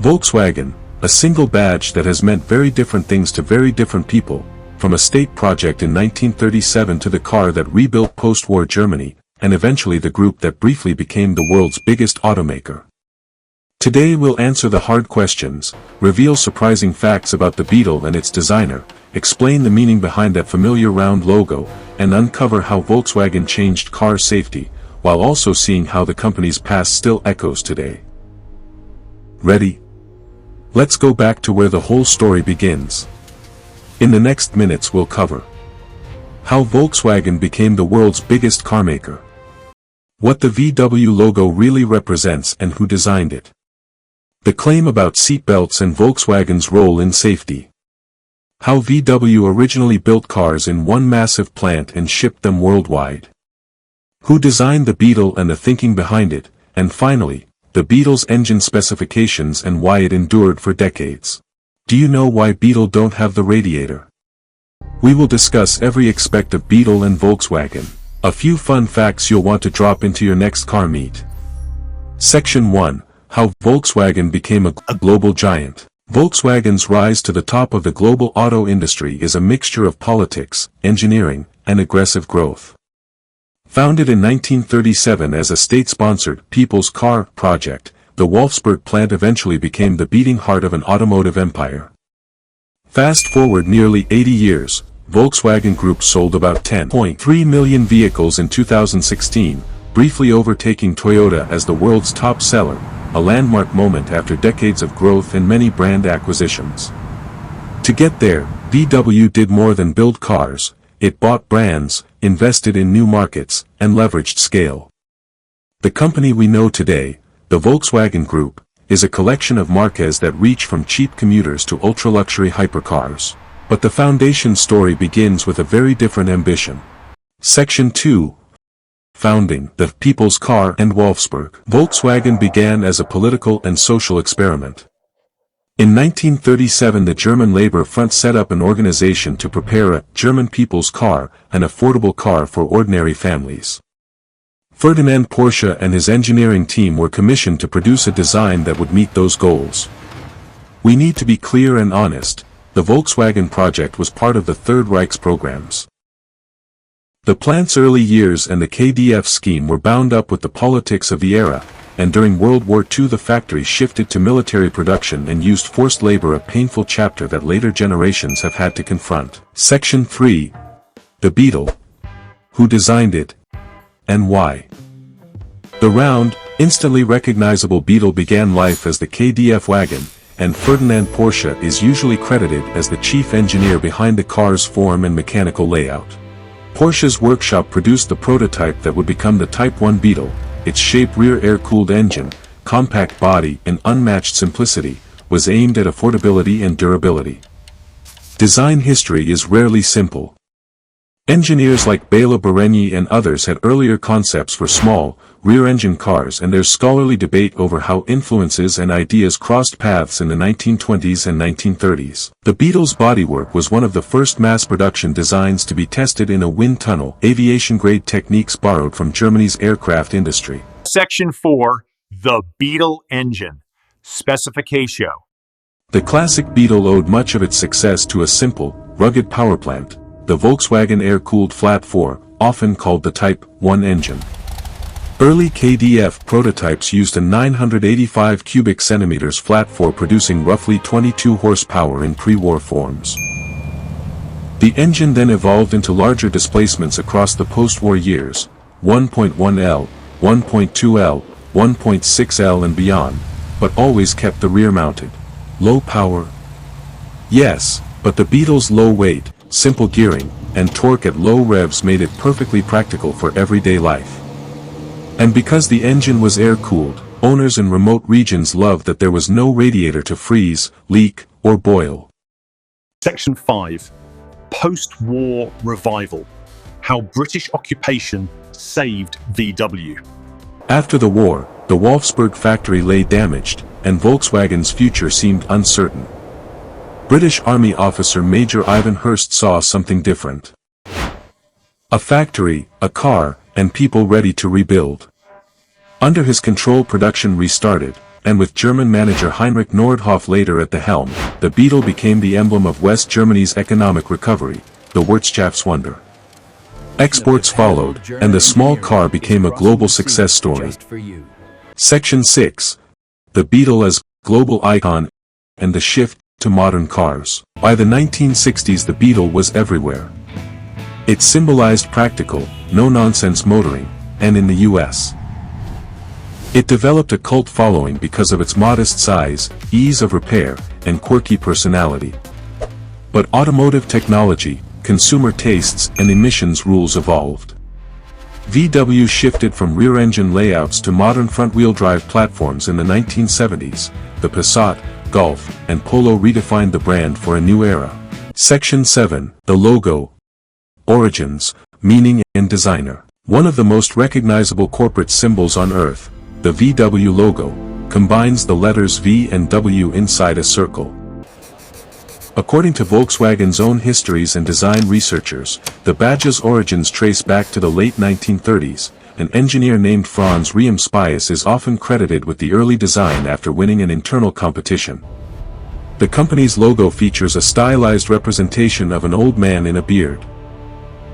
Volkswagen, a single badge that has meant very different things to very different people, from a state project in 1937 to the car that rebuilt post-war Germany, and eventually the group that briefly became the world's biggest automaker. Today we'll answer the hard questions, reveal surprising facts about the Beetle and its designer, explain the meaning behind that familiar round logo, and uncover how Volkswagen changed car safety, while also seeing how the company's past still echoes today. Ready? Let's go back to where the whole story begins. In the next minutes we'll cover how Volkswagen became the world's biggest carmaker, what the VW logo really represents and who designed it, the claim about seatbelts and Volkswagen's role in safety, how VW originally built cars in one massive plant and shipped them worldwide, who designed the Beetle and the thinking behind it, and finally, the Beetle's engine specifications and why it endured for decades. Do you know why Beetle don't have the radiator? We will discuss every aspect of Beetle and Volkswagen. A few fun facts you'll want to drop into your next car meet. Section 1. How Volkswagen became a global giant. Volkswagen's rise to the top of the global auto industry is a mixture of politics, engineering, and aggressive growth. Founded in 1937 as a state-sponsored People's Car project, the Wolfsburg plant eventually became the beating heart of an automotive empire. Fast forward nearly 80 years, Volkswagen Group sold about 10.3 million vehicles in 2016, briefly overtaking Toyota as the world's top seller, a landmark moment after decades of growth and many brand acquisitions. To get there, VW did more than build cars. It bought brands, invested in new markets, and leveraged scale. The company we know today, the Volkswagen Group, is a collection of marques that reach from cheap commuters to ultra-luxury hypercars. But the foundation story begins with a very different ambition. Section 2. Founding the People's Car and Wolfsburg. Volkswagen began as a political and social experiment. In 1937 the German Labor Front set up an organization to prepare a German People's Car, an affordable car for ordinary families. Ferdinand Porsche and his engineering team were commissioned to produce a design that would meet those goals. We need to be clear and honest, the Volkswagen project was part of the Third Reich's programs. The plant's early years and the KDF scheme were bound up with the politics of the era, and during World War II the factory shifted to military production and used forced labor, a painful chapter that later generations have had to confront. Section 3. The Beetle. Who designed it? And why? The round, instantly recognizable Beetle began life as the KDF wagon, and Ferdinand Porsche is usually credited as the chief engineer behind the car's form and mechanical layout. Porsche's workshop produced the prototype that would become the Type 1 Beetle. Its shape, rear air-cooled engine, compact body and unmatched simplicity, was aimed at affordability and durability. Design history is rarely simple. Engineers like Béla Barényi and others had earlier concepts for small, rear-engine cars, and there's scholarly debate over how influences and ideas crossed paths in the 1920s and 1930s. The Beetle's bodywork was one of the first mass-production designs to be tested in a wind tunnel, aviation-grade techniques borrowed from Germany's aircraft industry. Section 4. The Beetle Engine. Specification. The classic Beetle owed much of its success to a simple, rugged powerplant, the Volkswagen air-cooled flat 4, often called the Type 1 engine. Early KDF prototypes used a 985 cubic centimeters flat 4 producing roughly 22 horsepower in pre-war forms. The engine then evolved into larger displacements across the post-war years, 1.1L, 1.2L, 1.6L and beyond, but always kept the rear mounted. Low power? Yes, but the Beetle's low weight, simple gearing, and torque at low revs made it perfectly practical for everyday life. And because the engine was air-cooled, owners in remote regions loved that there was no radiator to freeze, leak, or boil. Section 5. Post-war revival. How British occupation saved VW. After the war, the Wolfsburg factory lay damaged, and Volkswagen's future seemed uncertain. British Army officer Major Ivan Hurst saw something different. A factory, a car, and people ready to rebuild. Under his control production restarted, and with German manager Heinrich Nordhoff later at the helm, the Beetle became the emblem of West Germany's economic recovery, the Wirtschaftswunder. Exports followed, and the small car became a global success story. Section 6. The Beetle as global icon and the shift to modern cars. By the 1960s the Beetle was everywhere. It symbolized practical, no-nonsense motoring, and in the US. It developed a cult following because of its modest size, ease of repair, and quirky personality. But automotive technology, consumer tastes, and emissions rules evolved. VW shifted from rear-engine layouts to modern front-wheel drive platforms in the 1970s. The Passat, Golf, and Polo redefined the brand for a new era. Section 7. The logo. Origins, meaning, and designer. One of the most recognizable corporate symbols on Earth, the VW logo, combines the letters V and W inside a circle. According to Volkswagen's own histories and design researchers, the badge's origins trace back to the late 1930s. An engineer named Franz Riemspius is often credited with the early design after winning an internal competition. The company's logo features a stylized representation of an old man in a beard.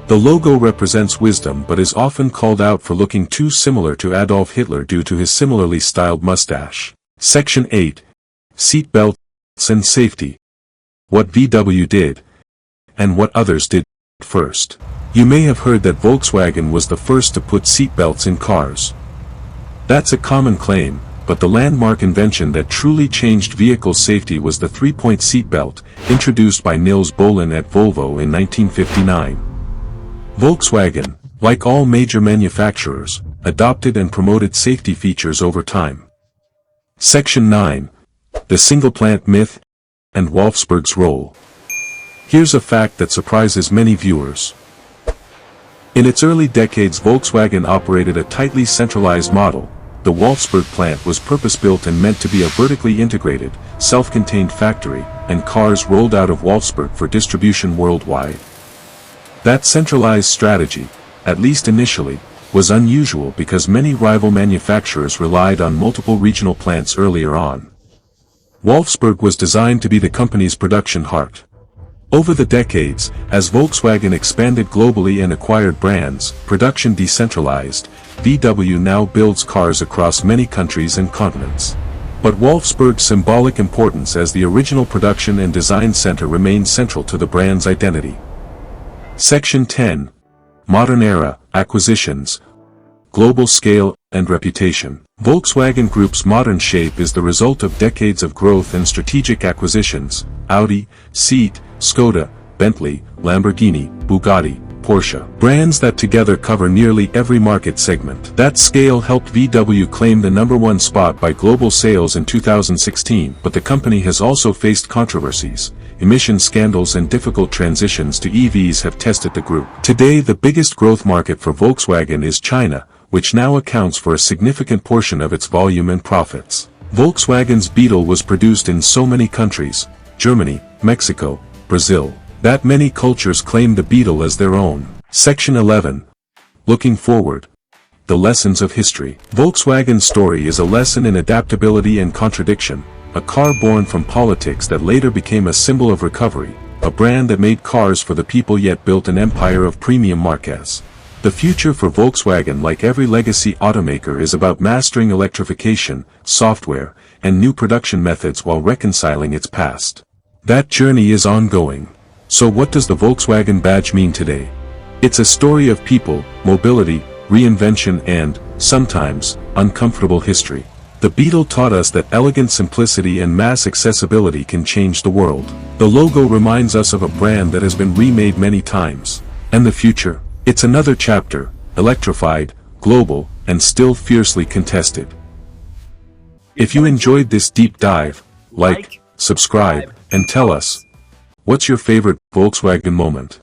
The logo represents wisdom but is often called out for looking too similar to Adolf Hitler due to his similarly styled mustache. Section 8. Seat belts and safety. What VW did, and what others did first. You may have heard that Volkswagen was the first to put seatbelts in cars. That's a common claim, but the landmark invention that truly changed vehicle safety was the three-point seatbelt, introduced by Nils Bohlin at Volvo in 1959. Volkswagen, like all major manufacturers, adopted and promoted safety features over time. Section 9. The single-plant myth and Wolfsburg's role. Here's a fact that surprises many viewers. In its early decades Volkswagen operated a tightly centralized model. The Wolfsburg plant was purpose-built and meant to be a vertically integrated, self-contained factory, and cars rolled out of Wolfsburg for distribution worldwide. That centralized strategy, at least initially, was unusual because many rival manufacturers relied on multiple regional plants earlier on. Wolfsburg was designed to be the company's production heart. Over the decades, as Volkswagen expanded globally and acquired brands, production decentralized. VW now builds cars across many countries and continents. But Wolfsburg's symbolic importance as the original production and design center remains central to the brand's identity. Section 10. Modern era, acquisitions, global scale, and reputation. Volkswagen Group's modern shape is the result of decades of growth and strategic acquisitions. Audi, Seat, Skoda, Bentley, Lamborghini, Bugatti, Porsche. Brands that together cover nearly every market segment. That scale helped VW claim the #1 spot by global sales in 2016, but the company has also faced controversies. Emission scandals and difficult transitions to EVs have tested the group. Today the biggest growth market for Volkswagen is China, which now accounts for a significant portion of its volume and profits. Volkswagen's Beetle was produced in so many countries, Germany, Mexico, Brazil, that many cultures claim the Beetle as their own. Section 11. Looking forward. The lessons of history. Volkswagen's story is a lesson in adaptability and contradiction, a car born from politics that later became a symbol of recovery, a brand that made cars for the people yet built an empire of premium marques. The future for Volkswagen, like every legacy automaker, is about mastering electrification, software, and new production methods while reconciling its past. That journey is ongoing. So what does the Volkswagen badge mean today? It's a story of people, mobility, reinvention and, sometimes, uncomfortable history. The Beetle taught us that elegant simplicity and mass accessibility can change the world. The logo reminds us of a brand that has been remade many times. And the future? It's another chapter, electrified, global, and still fiercely contested. If you enjoyed this deep dive, like, subscribe, and tell us, what's your favorite Volkswagen moment?